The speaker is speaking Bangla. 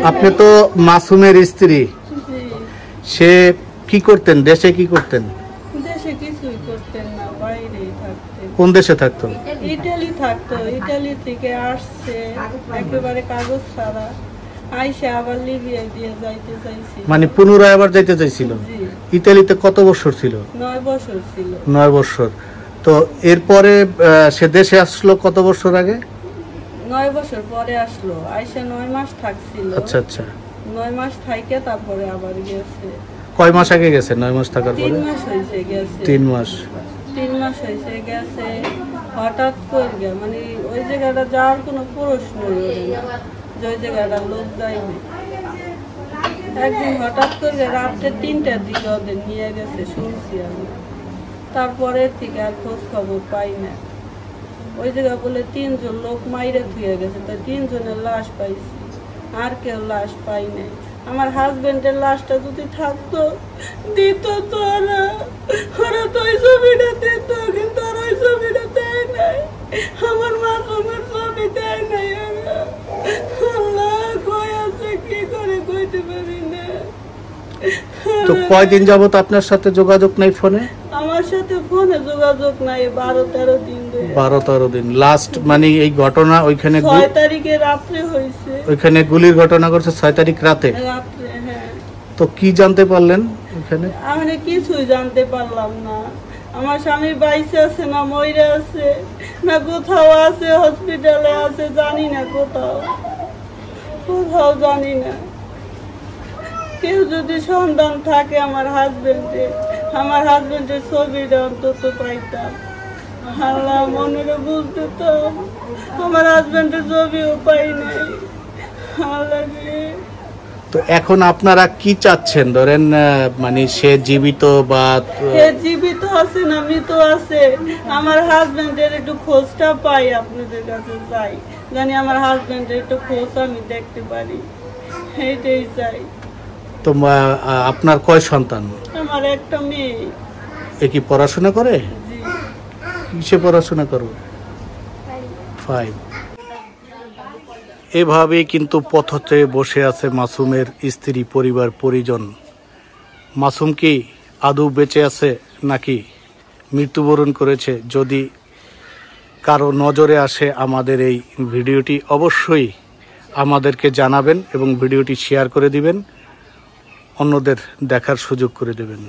আপনি তো মাসুমের স্ত্রী, সে কি করতেন, দেশে কি করতেন? দেশে কিছুই করতেন না, বাইরেই থাকতেন। কোন দেশে থাকতো? ইটালি থাকতো। ইটালি থেকে আসছে একেবারে কাগজ ছাড়া, আইসা আবার লিবিয়ায় দিয়ে যাইতে চাইছিল। মানে পুনরায় আবার যাইতে চাইছিল? ইতালিতে কত বছর ছিল? 9 বছর ছিল। 9 বছর। তো এরপরে সে দেশে আসলো কত বছর আগে? 9 বছর পরে আসলো, আইসা 9 মাস থাকছিল। আচ্ছা আচ্ছা। 9 মাস থাইকে তারপরে আবার গেছে। কয় মাস আগে গেছে? 9 মাস থাকার পরে 3 মাস হয়েছে গেছে। 3 মাস। 3 মাস হয়েছে গেছে। হঠাৎ করে মানে ওই জায়গাটা যাওয়ার কোনো প্রশ্নই ওঠে না, যে ওই জায়গাটা লোক যায়নি। একদিন হঠাৎ করে রাত্রে 3টার দিকে ওদের নিয়ে গেছে শুনছি আমি। তারপরের থেকে আর খোঁজ খবর পাই না। ওই জায়গা বলে 3 জন লোক মাইরে ধুয়ে গেছে, তাই 3 জনের লাশ পাইছি, আর কেউ লাশ পাই নাই। আমার হাজবেন্ডের লাশটা যদি থাকতো দিত তো, ওরা তো ওই ছবিটা দিত, কিন্তু আর ওই ছবিটা দেয় নাই। আমার মাসুমের ছবি দেয় নাই ওরা। আল্লাহ কই আছে, কি করে কইতে পারি না। তো কয়দিন যাবত আপনার সাথে যোগাযোগ নাই ফোনে? আমার সাথে ফোনে যোগাযোগ নাই 12-13 দিন ধরে। 12-13 দিন। লাস্ট মানে এই ঘটনা ওইখানে 6 তারিখে রাত্রে হয়েছে। ওইখানে গুলির ঘটনা করছে 6 তারিখ রাতে? রাত্রে, হ্যাঁ। তো কি জানতে পারলেন ওইখানে? আমি কিছুই জানতে পারলাম না। আমার স্বামী বাইসে আছে না মইরা আছে, না কোথাও আছে, হসপিটালে আছে, জানি না। কোথাও জানি না। কেউ যদি সন্ধান থাকে আমার হাজবেন্ডের ছবিটা অন্তত পাইতাম। আল্লাহ মনেরে বুঝতে তো, আমার হাজবেন্ডের ছবিও পাই নাই। আল্লাহ রে। তো এখন আপনারা কি চাচ্ছেন? ধরেন মানে সে জীবিত বা জীবিত আছে না মৃত আছে, আমার হাজবেন্ডের একটু খোঁজটা পাই, আপনাদের কাছে চাই, জানি আমার হাজবেন্ডের একটু খোঁজ আমি দেখতে পারি, এইটাই চাই। তো আপনার কয় সন্তান? আমার একটা মেয়ে। এ কি পড়াশোনা করে? জি। কিসে পড়াশোনা করো? 5। এভাবেই কিন্তু পথে বসে আছে মাসুমের স্ত্রী, পরিবার, পরিজন। মাসুম কি আদৌ বেঁচে আছে নাকি মৃত্যুবরণ করেছে? যদি কারো নজরে আসে আমাদের এই ভিডিওটি, অবশ্যই আমাদেরকে জানাবেন এবং ভিডিওটি শেয়ার করে দিবেন, অন্যদের দেখার সুযোগ করে দেবেন।